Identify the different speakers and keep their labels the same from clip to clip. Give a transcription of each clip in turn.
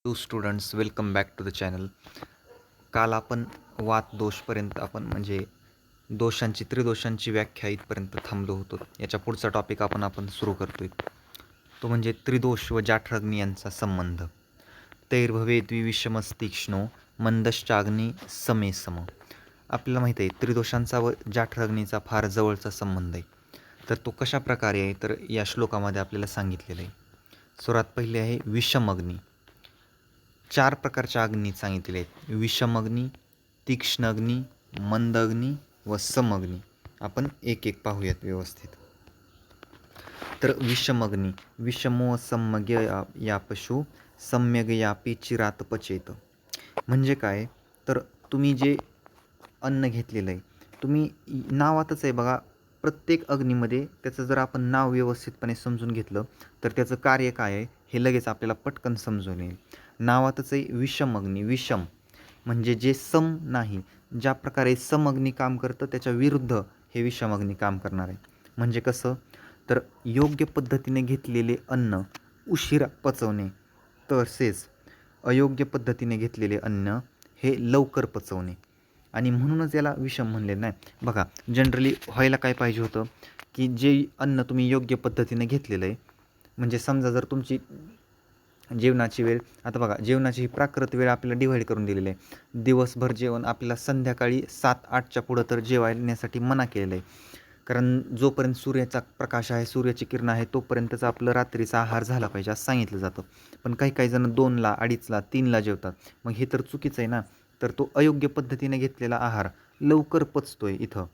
Speaker 1: To students welcome back to the channel. काल आपण वात दोषपर्यंत आपण म्हणजे दोषांची त्रिदोषांची व्याख्या इथपर्यंत थांबलो होतो. याच्या पुढचा टॉपिक आपण सुरू करतोय, तो म्हणजे त्रिदोष व जाठराग्नी यांचा संबंध. तैर्भवे द्विविषमस्तीक्ष्णो मंदश्चाग्नी समे सम. आपल्याला माहीत आहे त्रिदोषांचा व जाठराग्नीचा फार जवळचा संबंध आहे. तर तो कशा प्रकारे आहे तर या श्लोकामध्ये आपल्याला सांगितलेलं आहे. सर्वात पहिले आहे विषम अग्नी. 4 प्रकारच्या अग्नी सांगितलेले आहेत: विषम अग्नी, तीक्ष्ण अग्नी, मंद अग्नी व सम अग्नी. आपण एक एक पाहूयात व्यवस्थित. तर विषम अग्नी, विषमो सम्यग या पशु सम्यग यापी चिरात पचेत. म्हणजे काय तर तुम्ही जे अन्न घेतलेलं आहे, तुम्ही नावातच आहे बघा, प्रत्येक अग्नीमध्ये त्याचं जर आपण नाव व्यवस्थितपणे समजून घेतलं तर त्याचं कार्य काय आहे हे लगेच आपल्याला पटकन समजून येईल. नावातच आहे विषम अग्नी. विषम म्हणजे जे सम नाही. ज्या प्रकारे सम अग्नी काम करतं त्याच्या विरुद्ध हे विषम अग्नी काम करणार आहे. म्हणजे कसं तर योग्य पद्धतीने घेतलेले अन्न उशिरा पचवणे, तसेच अयोग्य पद्धतीने घेतलेले अन्न हे लवकर पचवणे, आणि म्हणूनच याला विषम म्हणले नाही. बघा, जनरली व्हायला काय पाहिजे होतं की जे अन्न तुम्ही योग्य पद्धतीने घेतलेलं आहे, म्हणजे समजा जर तुमची जेवणाची वेळ, आता बघा जेवणाची ही प्राकृत वेळ आपल्याला डिव्हाइड करून दिलेली आहे. दिवसभर जेवण आपल्याला संध्याकाळी 7-8च्या पुढं तर जेवण्यासाठी मना केलेलं आहे. कारण जोपर्यंत सूर्याचा प्रकाश आहे, सूर्याची किरण आहे, तोपर्यंतच आपलं रात्रीचा आहार झाला पाहिजे असं सांगितलं जातं. पण काही जण 2ला, 2:30ला, 3ला जेवतात. मग हे तर चुकीचं आहे ना. तर तो अयोग्य पद्धतीने घेतलेला आहार लवकर पचतोय इथं,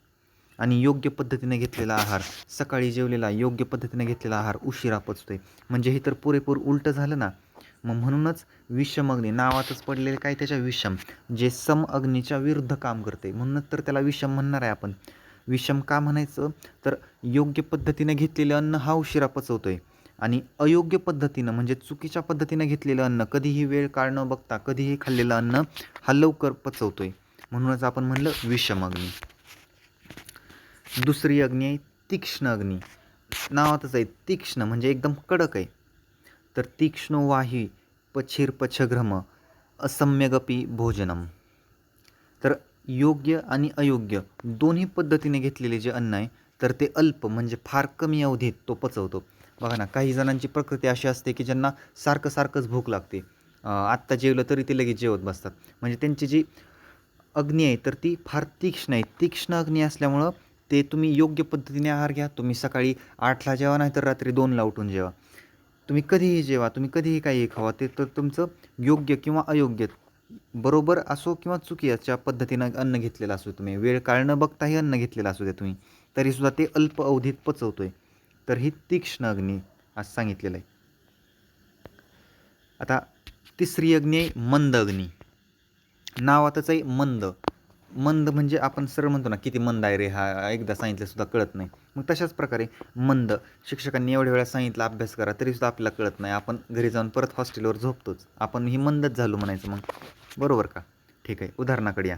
Speaker 1: आणि योग्य पद्धतीने घेतलेला आहार, सकाळी जेवलेला योग्य पद्धतीने घेतलेला आहार उशिरा पचतोय. म्हणजे हे तर पुरेपूर उलटं झालं ना. मग म्हणूनच विषम अग्नी नावातच पडलेले काय त्याच्या विषम, जे सम अग्नीच्या विरुद्ध काम करते, म्हणूनच तर त्याला विषम म्हणणार आहे आपण. विषम का म्हणायचं तर योग्य पद्धतीने घेतलेलं अन्न हा उशिरा पचवतोय, आणि अयोग्य पद्धतीनं म्हणजे चुकीच्या पद्धतीनं घेतलेलं अन्न, कधीही वेळ काळ न बघता कधीही खाल्लेलं अन्न हा लवकर पचवतोय. म्हणूनच आपण म्हणलं विषम अग्नी. दुसरी अग्नी आहे तीक्ष्ण अग्नी. नावातच आहे तीक्ष्ण म्हणजे एकदम कडक आहे. तर तीक्ष्णो वाही पछिर पछघ्रम असम्यगपी भोजनम. तर योग्य आणि अयोग्य दोन्ही पद्धतीने घेतलेले जे अन्न आहे तर ते अल्प म्हणजे फार कमी अवधीत तो पचवतो. बघा ना, काही जणांची प्रकृती अशी असते की ज्यांना सारखंच भूक लागते. आत्ता जेवलं तरी ते लगेच जेवत बसतात. म्हणजे त्यांची जी अग्नी आहे तर ती फार तीक्ष्ण आहे. तीक्ष्ण अग्नी असल्यामुळं ते तुम्ही योग्य पद्धतीने आहार घ्या. तुम्ही सकाळी 8ला जेवा, नाही तर रात्री 2ला उठून जेवा. तुम्ही कधीही जेवा, तुम्ही कधीही काहीही खावा, ते तर तुमचं योग्य किंवा अयोग्य, बरोबर असो किंवा चुकीच्या पद्धतीनं अन्न घेतलेलं असो, तुम्ही वेळ काळ न बघताही अन्न घेतलेलं असू द्या तुम्ही, तरीसुद्धा ते अल्प अवधीत पचवतोय. तर ही तीक्ष्ण अग्नी असं सांगितलेलं आहे. आता तिसरी अग्नी आहे मंद अग्नी. नावातच आहे मंद. मंद म्हणजे आपण सरळ म्हणतो ना, किती मंद आहे रे हा, एकदा सांगितलं सुद्धा कळत नाही. मग तशाच प्रकारे मंद, शिक्षकांनी एवढ्या वेळा सांगितलं अभ्यास करा तरीसुद्धा आपल्याला कळत नाही, आपण घरी जाऊन परत हॉस्टेलवर झोपतोच, आपण ही मंदच झालो म्हणायचं. मग बरोबर का? ठीक आहे, उदाहरणाकडे या.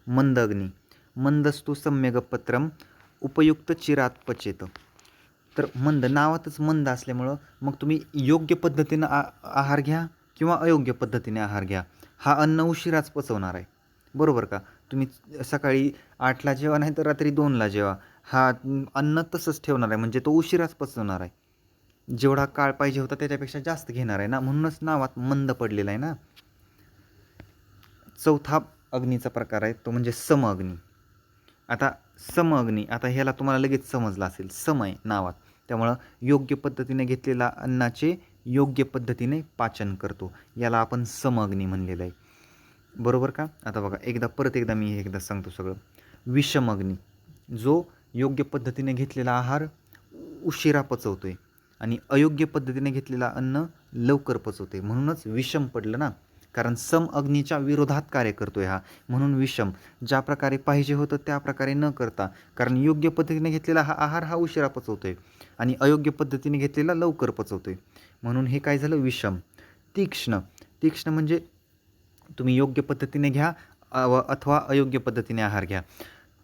Speaker 1: मंद अग्नी, मंदस्तु सम्यग पत्रम उपयुक्त चिरात पचेत. तर मंद नावातच मंद असल्यामुळं मग तुम्ही योग्य पद्धतीनं आहार घ्या किंवा अयोग्य पद्धतीने आहार घ्या, हा अन्न उशिराच पचवणार आहे. बरोबर का? तुम्ही सकाळी 8ला जेवा, नाही तर रात्री 2ला जेवा, हा अन्न तसंच ठेवणार आहे, म्हणजे तो उशिराच पचवणार आहे. जेवढा काळ पाहिजे होता त्याच्यापेक्षा जास्त घेणार आहे ना, म्हणूनच नावात मंद पडलेला आहे ना. चौथा अग्नीचा प्रकार आहे तो म्हणजे सम अग्नी. आता सम अग्नी, आता ह्याला तुम्हाला लगेच समजलं असेल, सम आहे नावात, त्यामुळं योग्य पद्धतीने घेतलेला अन्नाचे योग्य पद्धतीने पाचन करतो, याला आपण सम अग्नी म्हणलेलं आहे. बरोबर का? आता बघा, परत एकदा मी एकदा सांगतो सगळं. विषम अग्नी, जो योग्य पद्धतीने घेतलेला आहार उशिरा पचवतोय आणि अयोग्य पद्धतीने घेतलेला अन्न लवकर पचवते, म्हणूनच विषम पडलं ना. कारण सम अग्नीच्या विरोधात कार्य करतोय हा, म्हणून विषम. ज्या प्रकारे पाहिजे होतं त्या प्रकारे न करता, कारण योग्य पद्धतीने घेतलेला हा आहार हा उशिरा पचवतोय आणि अयोग्य पद्धतीने घेतलेला लवकर पचवतोय, म्हणून हे काय झालं विषम. तीक्ष्ण, तीक्ष्ण म्हणजे तुम्ही योग्य पद्धतीने घ्या अथवा अयोग्य पद्धतीने आहार घ्या,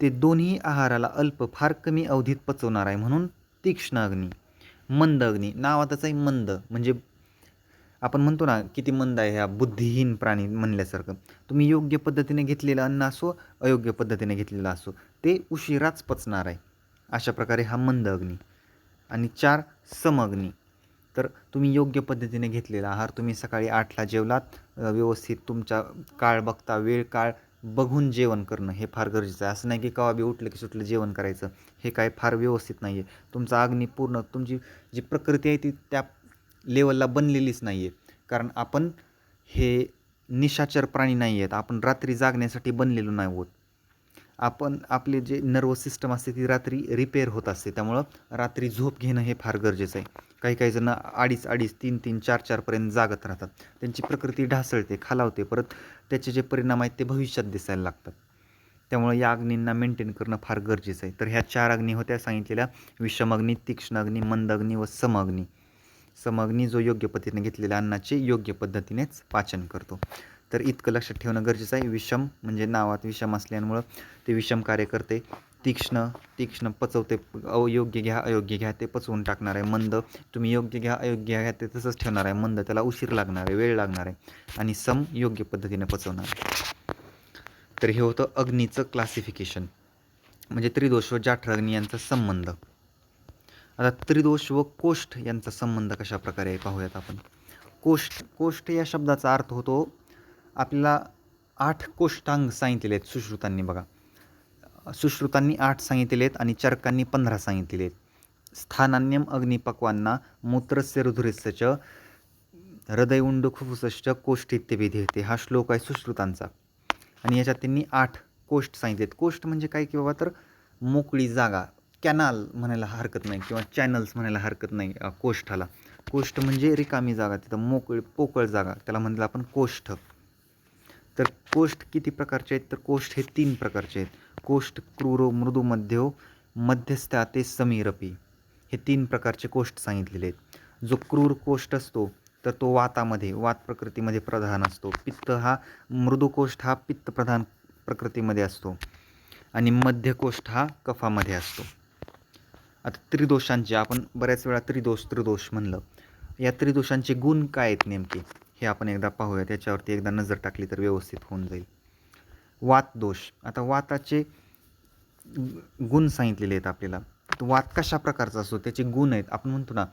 Speaker 1: ते दोन्ही आहाराला अल्प फार कमी अवधीत पचवणार आहे, म्हणून तीक्ष्ण अग्नी. मंद अग्नी, नावातच आहे मंद म्हणजे आपण म्हणतो ना किती मंद आहे, ह्या बुद्धिहीन प्राणी म्हणल्यासारखं. तुम्ही योग्य पद्धतीने घेतलेलं अन्न असो, अयोग्य पद्धतीने घेतलेलं असो, ते उशिराच पचणार आहे. अशा प्रकारे हा मंद अग्नी. आणि 4 समअग्नी. तर तुम्ही योग्य पद्धतीने घेतलेला आहार, तुम्ही सकाळी 8ला जेवलात, व्यवस्थित तुमचा काळ बघता, वेळ काळ बघून जेवण करणं हे फार गरजेचं आहे. असं नाही की केव्हा बी उठलं की सुटलं जेवण करायचं, हे काय फार व्यवस्थित नाही आहे. तुमचा अग्नी पूर्ण, तुमची जी प्रकृती आहे ती त्या लेवलला बनलेलीच नाही आहे. कारण आपण हे निशाचर प्राणी नाही आहेत. आपण रात्री जागण्यासाठी बनलेलो नाही आहोत. आपण आपले जे नर्वस सिस्टम असते ती रात्री रिपेअर होत असते. त्यामुळं रात्री झोप घेणं हे फार गरजेचं आहे. काही जण 2:30, 3:00, 4:00पर्यंत जागत राहतात. त्यांची प्रकृती ढासळते, खालावते. परत त्याचे जे परिणाम आहेत ते भविष्यात दिसायला लागतात. त्यामुळे या अग्नींना मेंटेन करणं फार गरजेचं आहे. तर ह्या 4 अग्नी होत्या सांगितलेल्या: विषम अग्नी, तीक्ष्ण अग्नी, मंद अग्नी व समअग्नी. समअग्नी जो योग्य पद्धतीने घेतलेल्या अन्नाचे योग्य पद्धतीनेच पाचन करतो. तर इतकं लक्षात ठेवणं गरजेचं आहे. विषम म्हणजे नावात विषम असल्यामुळं ते विषम कार्य करते. तीक्ष्ण पचवते, अयोग्य घ्या, अयोग्य घ्या ते पचवून टाकणार आहे. मंद तुम्ही योग्य घ्या, अयोग्य घ्या ते तसंच ठेवणार आहे. मंद त्याला उशीर लागणार आहे, वेळ लागणार आहे. आणि सम योग्य पद्धतीने पचवणार आहे. तर हे होतं अग्नीचं क्लासिफिकेशन, म्हणजे त्रिदोष व जाठराग्नी यांचा संबंध. आता त्रिदोष व कोष्ठ यांचा संबंध कशा प्रकारे आहे पाहूयात आपण. कोष्ठ या शब्दाचा अर्थ होतो, आपल्याला 8 कोष्टांग सांगितलेले आहेत सुश्रुतांनी. बघा, सुश्रुतांनी 8 सांगितलेले आहेत आणि चरकांनी 15 सांगितलेले आहेत. स्थानान्यम अग्निपक्वांना मूत्रस्य रुधिरस्य हृदय उंड फुफ्फुसश्च कोष्ठित्यभिधीयते. हा श्लोक आहे सुश्रुतांचा आणि याच्यात त्यांनी 8 कोष्ठ सांगितलेत. कोष्ठ म्हणजे काय की बाबा, तर मोकळी जागा, कॅनाल म्हणायला हरकत नाही किंवा चॅनल्स म्हणायला हरकत नाही कोष्ठाला. कोष्ठ म्हणजे रिकामी जागा, तिथं पोकळ जागा, त्याला म्हणलं आपण कोष्ठ. तर कोष्ठ किती प्रकारचे आहेत? तर कोष्ठ हे 3 प्रकारचे आहेत. कोष्ठ क्रूरो मृदू मध्यस्था ते समीरपी, हे 3 प्रकारचे कोष्ठ सांगितलेले आहेत. जो क्रूर कोष्ठ असतो तर तो वात प्रकृतीमध्ये प्रधान असतो. मृदू कोष्ठ हा पित्त प्रधान प्रकृतीमध्ये असतो आणि मध्य कोष्ठ हा कफामध्ये असतो. आता त्रिदोषांचे, आपण बऱ्याच वेळा त्रिदोष म्हणलं, या त्रिदोषांचे गुण काय आहेत नेमके हे आपण एकदा पाहूया. त्याच्यावरती एकदा नजर टाकली तर व्यवस्थित होऊन जाईल. वात दोष. आता वाताचे गुण सांगितलेले आहेत आपल्याला. वात कशा प्रकारचा असतो, त्याचे गुण आहेत. आपण म्हणतो ना,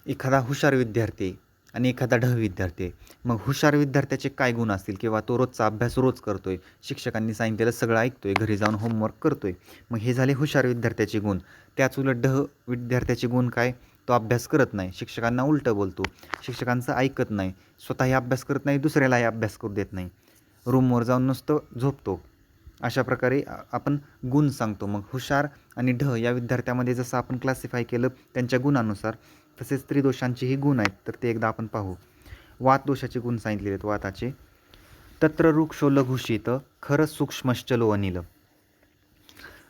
Speaker 1: एखादा हुशार विद्यार्थी आणि एखादा ढ विद्यार्थी आहे. मग हुशार विद्यार्थ्याचे काय गुण असतील, किंवा तो रोजचा अभ्यास रोज करतोय, शिक्षकांनी सांगितलेलं सगळं ऐकतोय, घरी जाऊन होमवर्क करतोय. मग हे झाले हुशार विद्यार्थ्याचे गुण. त्याच उलट ढ विद्यार्थ्याचे गुण काय? तो अभ्यास करत नाही, शिक्षकांना उलटं बोलतो, शिक्षकांचं ऐकत नाही, स्वतःही अभ्यास करत नाही, दुसऱ्यालाही अभ्यास करू देत नाही, रूमवर जाऊन नुसतं झोपतो. अशा प्रकारे आपण गुण सांगतो. मग हुशार आणि ढ या विद्यार्थ्यामध्ये जसं आपण क्लासिफाय केलं त्यांच्या गुणानुसार, तसेच त्रिदोषांचेही गुण आहेत. तर ते एकदा आपण पाहू. वात दोषाचे गुण सांगितलेले आहेत वाताचे. तत्र वृक्षो लघुशीत खर सूक्ष्मश्चलो अनिल.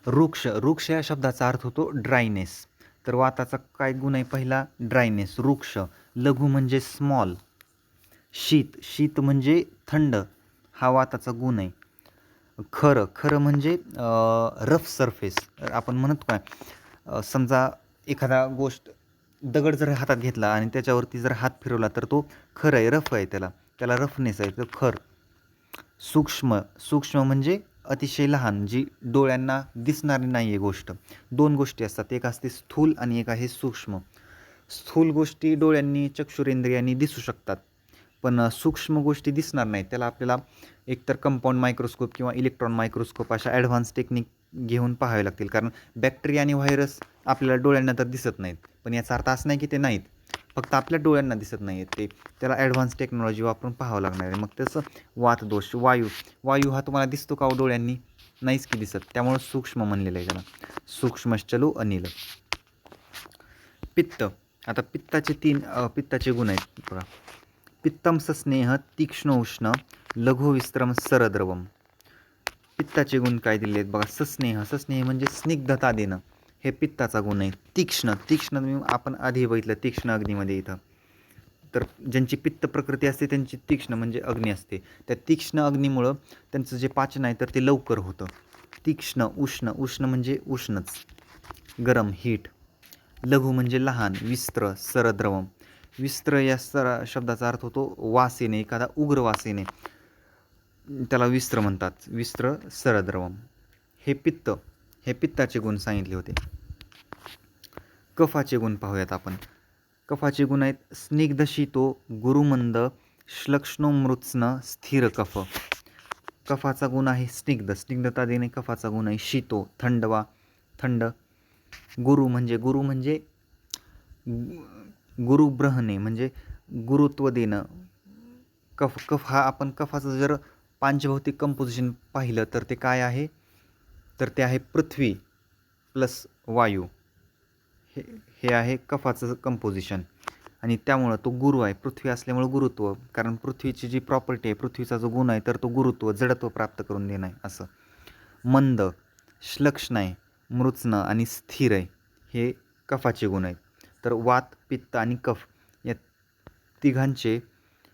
Speaker 1: वृक्ष या शब्दाचा अर्थ होतो ड्रायनेस. तर वाताचा काय गुण आहे? पहिला ड्रायनेस, वृक्ष. लघु म्हणजे स्मॉल. शीत म्हणजे थंड, हा वाताचा गुण आहे. खरं म्हणजे रफ सरफेस. आपण म्हणतो काय, समजा एखादा गोष्ट, दगड जर हातात घेतला आणि त्याच्यावरती जर हात फिरवला तर तो खर आहे, रफ आहे, त्याला रफनेस आहे, तर खर. सूक्ष्म म्हणजे अतिशय लहान, जी डोळ्यांना दिसणारी नाही आहे गोष्ट. 2 गोष्टी असतात, एक असते स्थूल आणि एक आहे सूक्ष्म. स्थूल गोष्टी डोळ्यांनी, चक्षुरेंद्रियांनी दिसू शकतात, पण सूक्ष्म गोष्टी दिसणार नाहीत. त्याला आपल्याला एकतर कंपाऊंड मायक्रोस्कोप किंवा इलेक्ट्रॉन मायक्रोस्कोप अशा ॲडव्हान्स टेक्निक घेऊन पाहावे लागतील. कारण बॅक्टेरिया आणि व्हायरस आपल्याला डोळ्यांना तर दिसत नाहीत, पण याचा अर्थ असं नाही की ते नाहीत, फक्त आपल्या डोळ्यांना दिसत नाही आहेत ते. त्याला ॲडव्हान्स टेक्नॉलॉजी वापरून पाहावं लागणार आहे. मग तसं वातदोष. वायू हा तुम्हाला दिसतो का डोळ्यांनी? नाहीच की दिसत, त्यामुळं सूक्ष्म म्हणलेलं आहे त्याला. सूक्ष्मश्चलो अनिल. पित्त. आता पित्ताचे गुण आहेत बघा. पित्तम सस्नेह तीक्ष्ण उष्ण लघु विस्त्रम सरद्रवम. पित्ताचे गुण काय दिले आहेत बघा. सस्नेह म्हणजे स्निग्धता देणं, हे पित्ताचा गुण आहे. तीक्ष्ण आपण आधी बघितलं तीक्ष्ण अग्नीमध्ये इथं. तर ज्यांची पित्त प्रकृती असते त्यांची तीक्ष्ण म्हणजे अग्नी असते. त्या तीक्ष्ण अग्नीमुळं त्यांचं जे पाचन आहे तर ते लवकर होतं. तीक्ष्ण. उष्ण म्हणजे उष्णच, गरम, हीट. लघु म्हणजे लहान, विस्त्र, सरद्रवम. विस्त्र या शब्दाचा अर्थ होतो वास येणे, एखादा उग्र वास येणे, त्याला विस्त्र म्हणतात. विस्त्र सरद्रवम. हे पित्त, हे पित्ताचे गुण सांगितले होते. कफाचे गुण पाहूयात आपण. कफाचे गुण आहेत स्निग्ध शीतो गुरुमंद श्लक्ष्णो मृत्स्न स्थिर कफ. कफाचा गुण आहे स्निग्ध, स्निग्धता देणे कफाचा गुण आहे. शीतो थंडवा, थंड. गुरु म्हणजे गुरुब्रहणे म्हणजे गुरुत्व देणं. कफ हा आपण कफाचं जर पांचभौतिक कंपोजिशन पाहिलं तर ते काय आहे, तर ते आहे पृथ्वी प्लस वायू. हे आहे कफाचं कंपोजिशन आणि त्यामुळं तो गुरु आहे. पृथ्वी असल्यामुळं गुरुत्व, कारण पृथ्वीची जी प्रॉपर्टी आहे, पृथ्वीचा जो गुण आहे तर तो गुरुत्व, जडत्व प्राप्त करून देणं आहे असं. मंद, श्लक्ष्ण आहे, मृत्स्न आणि स्थिर आहे, हे कफाचे गुण आहेत. तर वात, पित्त आणि कफ या तिघांचे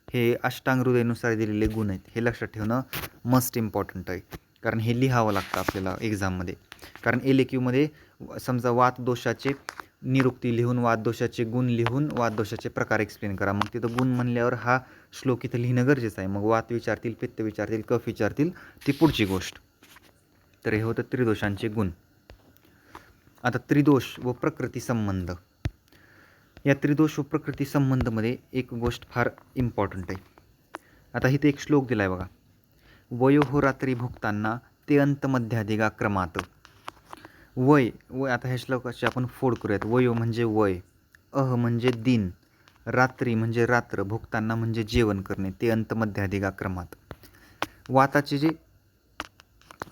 Speaker 1: हे अष्टांग हृदयनुसार दिलेले गुण आहेत. हे लक्षात ठेवणं मस्ट इम्पॉर्टंट आहे, कारण हे लिहावं लागतं आपल्याला एक्झाममध्ये. कारण LAQ समजा वात दोषाचे निरुक्ती लिहून, वात दोषाचे गुण लिहून, वात दोषाचे प्रकार एक्सप्लेन करा. मग तिथं गुण म्हणल्यावर हा श्लोक इथं लिहिणं गरजेचं आहे. मग वात विचारतील, पित्त विचारतील, कफ विचारतील, ती पुढची गोष्ट. तर हे होतं त्रिदोषांचे गुण. आता त्रिदोष व प्रकृती संबंध. या त्रिदोष व प्रकृती संबंधमध्ये एक गोष्ट फार इम्पॉर्टंट आहे. आता इथे एक श्लोक दिला आहे बघा. वयोहो रात्री भुक्तांना ते अंतमध्याधिगा क्रमात. वय आता ह्या श्लोकाची आपण फोड करूयात. वयो म्हणजे वय, म्हणजे दिन, रात्री म्हणजे रात्र, भुक्तांना म्हणजे जेवण करणे, ते अंतमध्याधिगा क्रमात. वाताचे जे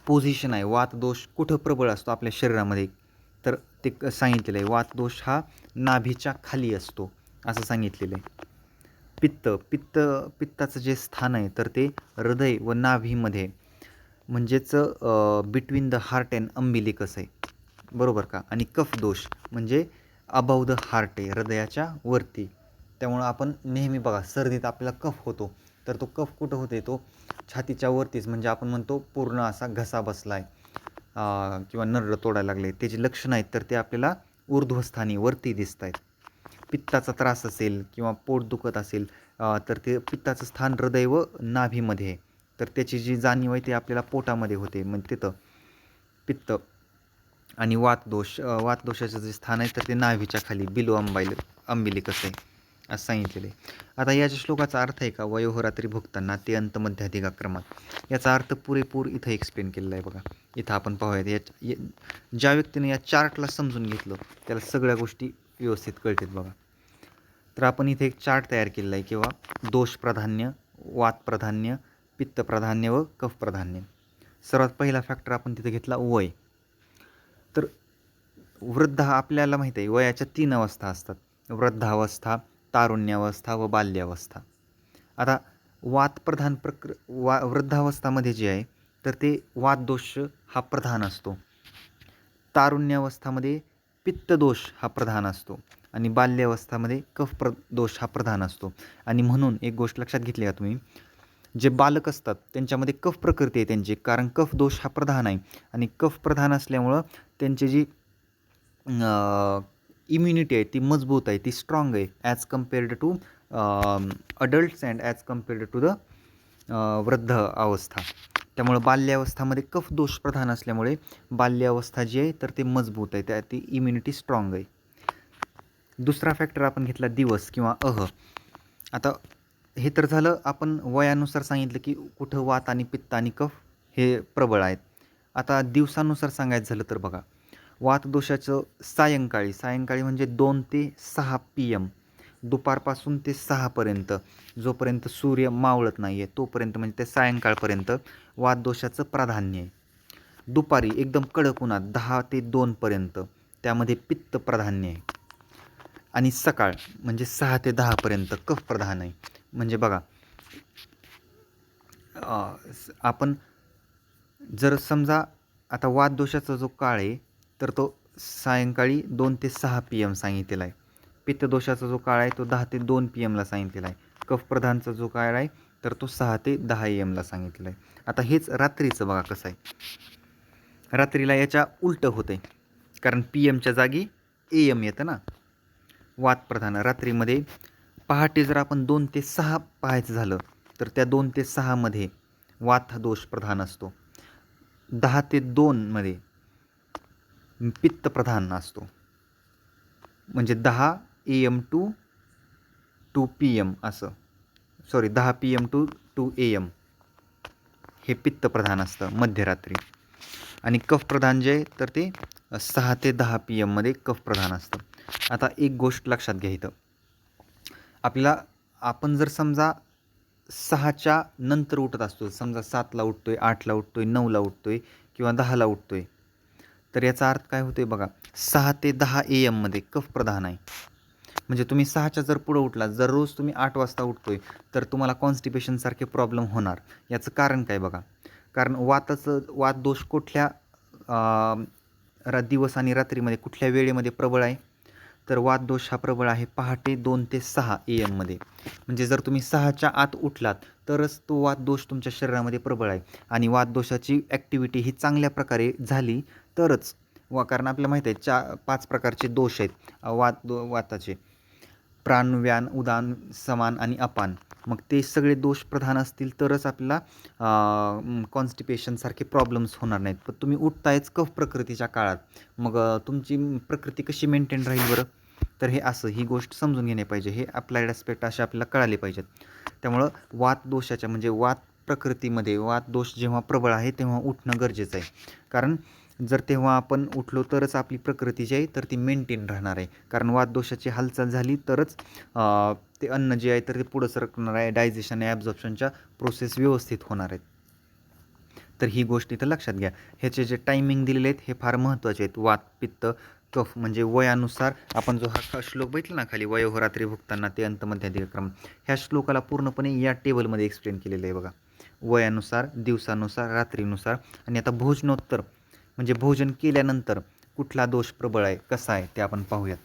Speaker 1: पोझिशन आहे, वात दोष कुठं प्रबळ असतो आपल्या शरीरामध्ये, तर ते सांगितलेलं आहे. वात दोष हा नाभीच्या खाली असतो असं सांगितलेलं आहे. पित्ताचं जे स्थान आहे तर ते हृदय व नाभीमध्ये, म्हणजेच between the heart and umbilicus आहे, बरोबर का. आणि कफ दोष म्हणजे अबाव द हार्ट आहे, हृदयाच्या वरती. त्यामुळं आपण नेहमी बघा सर्दीत आपल्याला कफ होतो, तर तो कफ कुठं होते, तो छातीच्या वरतीच, म्हणजे आपण म्हणतो पूर्ण असा घसा बसला आहे किंवा नरड तोडायला लागले, त्याची लक्षणं आहेत तर ते आपल्याला ऊर्ध्वस्थानी वरती दिसत आहेत. पित्ताचा त्रास असेल किंवा पोट दुखत असेल तर ते पित्ताचं स्थान हृदय व नाभीमध्ये आहे, तर त्याची जी जाणीव आहे ती आपल्याला पोटामध्ये होते, म्हणजे तिथं पित्त. आणि वातदोषाचं जे स्थान आहे तर ते नाभीच्या खाली बिलो अंबिलिकस आहे असं सांगितलेलं आहे. आता याच्या श्लोकाचा अर्थ आहे का, वयोहोरात्री भुक्तांना ते अंतमध्याधिगा क्रमात. याचा अर्थ पुरेपूर इथं एक्सप्लेन केलेला आहे बघा. इथं आपण पाहूयात, ज्या व्यक्तीने या चार्टला समजून घेतलं त्याला सगळ्या गोष्टी व्यवस्थित कळतात बघा. तर आपण इथे एक चार्ट तयार केलेला आहे, किंवा दोष प्राधान्य, वात प्राधान्य, पित्त प्राधान्य व कफ प्राधान्य. सर्वात पहिला फॅक्टर आपण तिथे घेतला वय. तर वृद्ध आपल्याला माहिती आहे वयाच्या 3 अवस्था असतात, वृद्धावस्था, तारुण्यावस्था व बाल्यावस्था. आता वातप्रधान वृद्धावस्थामध्ये जे आहे तर ते वातदोष हा प्रधान असतो, तारुण्यावस्थामध्ये पित्तदोष हा प्रधान असतो आणि बाल्यावस्थामध्ये कफ दोष हा प्रधान असतो. आणि म्हणून एक गोष्ट लक्षात घेतली का तुम्ही, जे बालक असतात त्यांच्यामध्ये कफ प्रकृती आहे त्यांची, कारण कफ दोष हा प्रधान आहे आणि कफ प्रधान असल्यामुळं त्यांची जी इम्युनिटी आहे ती मजबूत आहे, ती स्ट्रॉंग आहे as compared to adults and as compared to the वृद्ध अवस्था. त्यामुळं बाल्यावस्थामध्ये कफ दोष प्रधान असल्यामुळे बाल्यावस्था जी आहे तर ते मजबूत आहे, त्या ती इम्युनिटी स्ट्रॉंग आहे. दुसरा फॅक्टर आपण घेतला दिवस किंवा आता हे तर झालं आपण वयानुसार सांगितलं की कुठं वात आणि पित्त आणि कफ हे प्रबळ आहेत. आता दिवसानुसार सांगायचं झालं तर बघा, वातदोषाचं सायंकाळी म्हणजे 2 ते 6 PM, दुपारपासून ते 6पर्यंत, जोपर्यंत सूर्य मावळत नाही आहे तोपर्यंत, म्हणजे ते सायंकाळपर्यंत वातदोषाचं प्राधान्य आहे. दुपारी एकदम कडक उन्हात 10 ते 2पर्यंत त्यामध्ये पित्त प्राधान्य आहे. आणि सकाळ म्हणजे 6 ते 10पर्यंत कफ प्रधान आहे. म्हणजे बघा आपण जर समजा आता वातदोषाचा जो काळ आहे तर तो सायंकाळी 2 ते 6 PM सांगितलेला आहे. पित्तदोषाचा जो काळ आहे तो 10 ते 2 PM ला सांगितलेला आहे. कफ प्रधानचा जो काळ आहे तर तो 6 ते 10 AM ला सांगितलेला आहे. आता हेच रात्रीचं बघा कसं आहे, रात्रीला याच्या उलटं होतं, कारण PMच्या जागी AM येतं ना. वात प्रधान रात्रीमध्ये पहाटे जर आपण 2 ते 6 पाहायचं झालं तर त्या 2 ते 6 मध्ये वात हा दोष प्रधान असतो. 10 ते 2 मध्ये पित्त प्रधान असतो. म्हणजे 10 AM टू 2 PM असं, सॉरी 10 PM टू 2 AM हे पित्त प्रधान असतं मध्यरात्री. आणि कफ प्रधान जे आहे तर ते 6 ते 10 PM मध्ये कफ प्रधान असतं. आता एक गोष्ट लक्षात घ्या इथं, आपल्याला आपण जर समजा 6च्या नंतर उठत असतो, समजा 7ला उठतोय, 8ला उठतोय, 9ला उठतोय किंवा 10ला उठतोय, तर याचा अर्थ काय होतोय बघा, 6 ते 10 AM मध्ये कफ प्रधान आहे. म्हणजे तुम्ही 6च्या जर पुढं उठला, जर रोज तुम्ही 8 वाजता उठतोय तर तुम्हाला कॉन्स्टिपेशन सारखे प्रॉब्लेम होणार. याचं कारण काय बघा, कारण वात दोष कुठल्या दिवस आणि रात्रीमध्ये कुठल्या वेळेमध्ये प्रबळ आहे, तर वात दोष हा प्रबळ आहे पहाटे 2 ते 6 AM मध्ये. म्हणजे जर तुम्ही 6च्या आत उठलात तरच तो वात दोष तुमच्या शरीरामध्ये प्रबळ आहे. आणि वात दोषाची ॲक्टिव्हिटी ही चांगल्या प्रकारे झाली तरच कारण आपल्याला माहीत आहे 5 प्रकारचे दोष आहेत वाताचे: प्राण, व्यान, उदान, समान आणि अपान. मग ते सगळे दोष प्रधान असतील तरच आपल्याला कॉन्स्टिपेशनसारखे प्रॉब्लेम्स होणार नाहीत. पण तुम्ही उठतायच कफ प्रकृतीच्या काळात, मग तुमची प्रकृती कशी मेंटेन राहील बरं? तर हे असं, ही गोष्ट समजून घेणे पाहिजे. हे अप्लाइड ॲस्पेक्ट असे आपल्याला कळाले पाहिजेत. त्यामुळं वात दोषाच्या म्हणजे वात प्रकृतीमध्ये वात दोष जेव्हा प्रबळ आहे तेव्हा उठणं गरजेचं आहे. कारण जर तेव्हा आपण उठलो तरच आपली प्रकृती जी आहे तर ती मेंटेन राहणार आहे. कारण वात दोषाची हालचाल झाली तरच ते अन्न जे आहे तर ते पुढं सरकणार आहे, डायजेशन आणि ॲब्झॉर्प्शनच्या प्रोसेस व्यवस्थित होणार आहेत. तर ही गोष्ट इथं लक्षात घ्या. ह्याचे जे टायमिंग दिलेले आहेत हे फार महत्त्वाचे आहेत. वात, पित्त, कफ म्हणजे वयानुसार आपण जो हा श्लोक बघितला ना खाली, वयोरात्री भुगताना ते अंतमध्याधिक्रम, ह्या श्लोकाला पूर्णपणे या टेबलमध्ये एक्सप्लेन केलेलं आहे बघा. वयानुसार, दिवसानुसार, रात्रीनुसार. आणि आता भोजनोत्तर म्हणजे भोजन केल्यानंतर कुठला दोष प्रबळ आहे, कसा आहे ते आपण पाहूयात.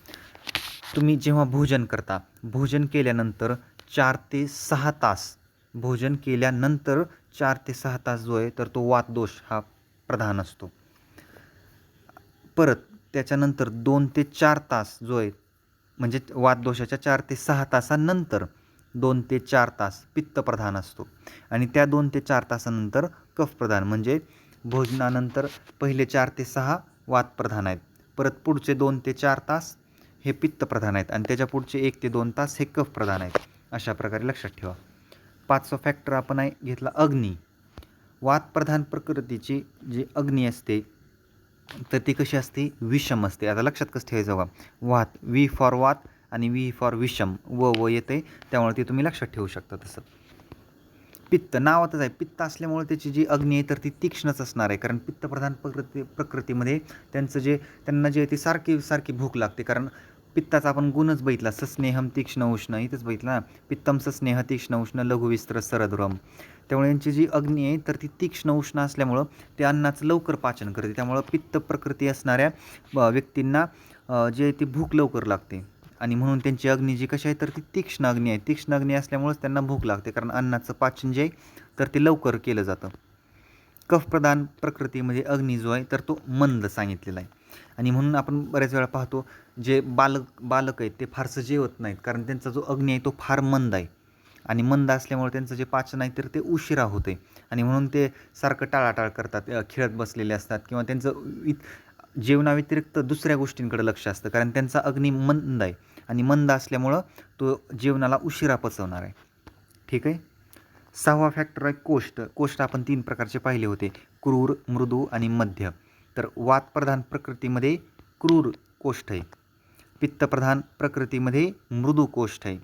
Speaker 1: तुम्ही जेव्हा भोजन केल्यानंतर 4 ते 6 तास, भोजन केल्यानंतर 4 ते 6 तास जो आहे तर तो वात दोष हा प्रधान असतो. परत त्याच्यानंतर 2 ते 4 तास जो आहे म्हणजे वात दोषाच्या 4 ते 6 तासानंतर 2 ते 4 तास पित्त प्रधान असतो. आणि त्या 2 ते 4 तासानंतर कफ प्रधान. म्हणजे भोजनानंतर पहिले 4 ते 6 वात प्रधान आहेत, परत पुढचे 2 ते 4 तास हे पित्त प्रधान आहेत आणि त्याच्या पुढचे 1 ते 2 तास हे कफ प्रधान आहेत. अशा प्रकारे लक्षात ठेवा. 5वा फॅक्टर आपण आहे घेतला अग्नी. वात प्रधान प्रकृतीची जी अग्नी असते तर ती कशी असते, विषम असते. आता लक्षात कसं ठेवायचं बघा, वात, वी फॉर वात आणि वी फॉर विषम, व येते, त्यामुळे ते तुम्ही लक्षात ठेवू शकता. तसं पित्त नावातच आहे, पित्त असल्यामुळे त्याची जी अग्नी आहे तर ती तीक्ष्णच असणार आहे. कारण पित्तप्रधान प्रकृतीमध्ये त्यांना जे आहे ती सारखी भूक लागते. कारण पित्ताचा आपण गुणच बघितला, सस्नेहम तीक्ष्ण उष्ण, इथंच बघितलं ना, पित्तम सस्नेह तीक्ष्ण उष्ण लघुविस्तर सरद्रम. त्यामुळे यांची जी अग्नी आहे तर ती तीक्ष्ण उष्ण असल्यामुळं ते अन्नाचं लवकर पाचन करते. त्यामुळं पित्त प्रकृती असणाऱ्या व्यक्तींना जे ती भूक लवकर लागते. आणि म्हणून त्यांची अग्नी जी कशी आहे तर ती तीक्ष्ण अग्नी आहे. तीक्ष्ण अग्नी असल्यामुळेच त्यांना भूक लागते, कारण अन्नाचं पाचन जे आहे तर ते लवकर केलं जातं. कफप्रधान प्रकृतीमध्ये अग्नी जो आहे तर तो मंद सांगितलेला आहे. आणि म्हणून आपण बऱ्याच वेळा पाहतो जे बालक आहेत ते फारसं जेवत नाहीत, कारण त्यांचा जो अग्नी आहे तो फार मंद आहे. आणि मंद असल्यामुळे त्यांचं जे पाचन आहे तर ते उशिरा होते. आणि म्हणून ते सारखं टाळाटाळ करतात, खेळत बसलेले असतात किंवा त्यांचं जेवणाव्यतिरिक्त दुसऱ्या गोष्टींकडे लक्ष असतं, कारण त्यांचा अग्नी मंद आहे. आणि मंद असल्यामुळं तो जेवणाला उशिरा पचवणार आहे. ठीक आहे. 6वा फॅक्टर आहे कोष्ठ. कोष्ठ आपण 3 प्रकारचे पाहिले होते, क्रूर, मृदू आणि मध्य. तर वातप्रधान प्रकृतीमध्ये क्रूर कोष्ठ आहे, पित्तप्रधान प्रकृतीमध्ये मृदू कोष्ठ आहे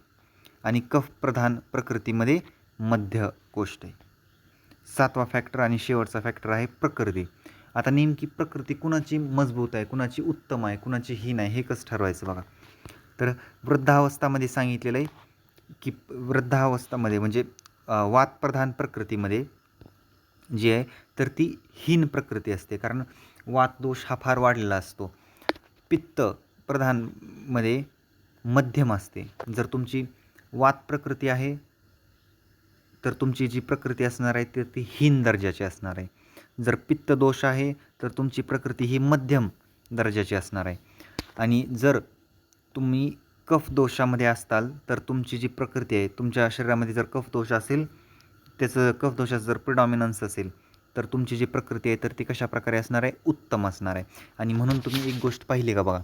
Speaker 1: आणि कफप्रधान प्रकृतीमध्ये मध्य कोष्ठ आहे. 7वा फॅक्टर आणि शेवटचा फॅक्टर आहे प्रकृती. आता नेमकी प्रकृती कुणाची मजबूत आहे, कुणाची उत्तम आहे, कुणाची हीन आहे, हे कसं ठरवायचं बघा. तर वृद्धावस्थामध्ये सांगितलेलं आहे की वृद्धावस्थामध्ये म्हणजे वातप्रधान प्रकृतीमध्ये जी आहे तर ती हीन प्रकृती असते, कारण वात दोष हा फार वाढलेला असतो. पित्त प्रधानमध्ये मध्यम असते. जर तुमची वात प्रकृती आहे तर तुमची जी प्रकृती असणार आहे तर ती हीन दर्जाची असणार आहे. जर पित्त दोष आहे तर तुमची प्रकृती ही मध्यम दर्जाची असणार आहे. आणि जर तुम्ही कफ दोषामध्ये असताल तर तुमची जी प्रकृती आहे, तुमच्या शरीरामध्ये जर कफ दोष असेल, त्याचं कफ दोषाचं जर प्रिडॉमिनन्स असेल, तर तुमची जी प्रकृती आहे तर ती कशा प्रकारे असणार आहे, उत्तम असणार आहे. आणि म्हणून तुम्ही एक गोष्ट पाहिली का बघा,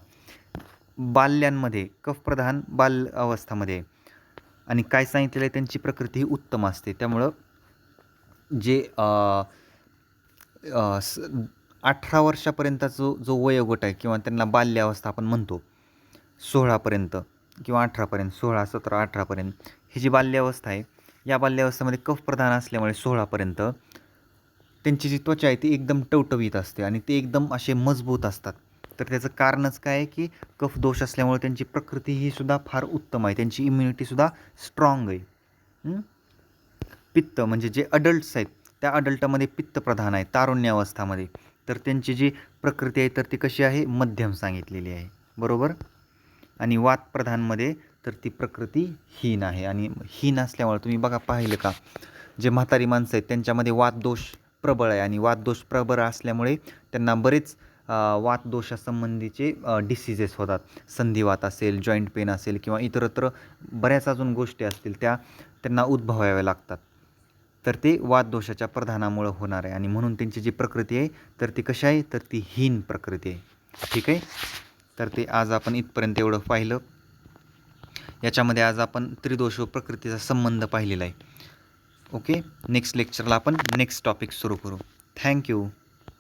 Speaker 1: बाल्यांमध्ये कफप्रधान बाल अवस्थामध्ये आहे आणि काय सांगितलेलं आहे, त्यांची प्रकृती ही उत्तम असते. त्यामुळं जे 18 वर्षापर्यंतचा जो वयोगट आहे किंवा त्यांना बाल्यावस्था आपण म्हणतो, 16पर्यंत किंवा 18पर्यंत, 16, 17, 18पर्यंत ही जी बाल्यावस्था आहे, या बाल्यावस्थेमध्ये कफप्रधान असल्यामुळे 16पर्यंत त्यांची जी त्वचा आहे ती एकदम टवटवीत असते आणि ते एकदम असे मजबूत असतात. तर त्याचं कारणच काय आहे, की कफ दोष असल्यामुळे त्यांची प्रकृती ही सुद्धा फार उत्तम आहे, त्यांची इम्युनिटीसुद्धा स्ट्रॉंग आहे. पित्त म्हणजे जे अडल्ट्स आहेत, त्या अडल्टामध्ये पित्तप्रधान आहे तारुण्यावस्थामध्ये, तर त्यांची जी प्रकृती आहे तर ती कशी आहे, मध्यम सांगितलेली आहे, बरोबर. आणि वातप्रधानमध्ये तर ती प्रकृती हीन आहे. आणि हीन असल्यामुळे तुम्ही बघा पाहिलं का, जे म्हातारी माणसं आहेत त्यांच्यामध्ये वातदोष प्रबळ आहे आणि वातदोष प्रबळ असल्यामुळे त्यांना बरेच वातदोषासंबंधीचे डिसिजेस होतात. संधिवात असेल, जॉईंट पेन असेल किंवा इतरत्र बऱ्याच अजून गोष्टी असतील त्या त्यांना उद्भवाव्या लागतात. तर ते वातदोषाच्या प्रधानामुळं होणार आहे आणि म्हणून त्यांची जी प्रकृती आहे तर ती कशी आहे, तर ती हीन प्रकृती आहे. ठीक आहे. तर ते आज आपण इथपर्यंत एवढं पाहिलं. याच्यामध्ये आज आपण त्रिदोष व प्रकृतीचा संबंध पाहिलेला आहे. ओके, नेक्स्ट लेक्चरला आपण नेक्स्ट टॉपिक सुरू करू. थँक्यू.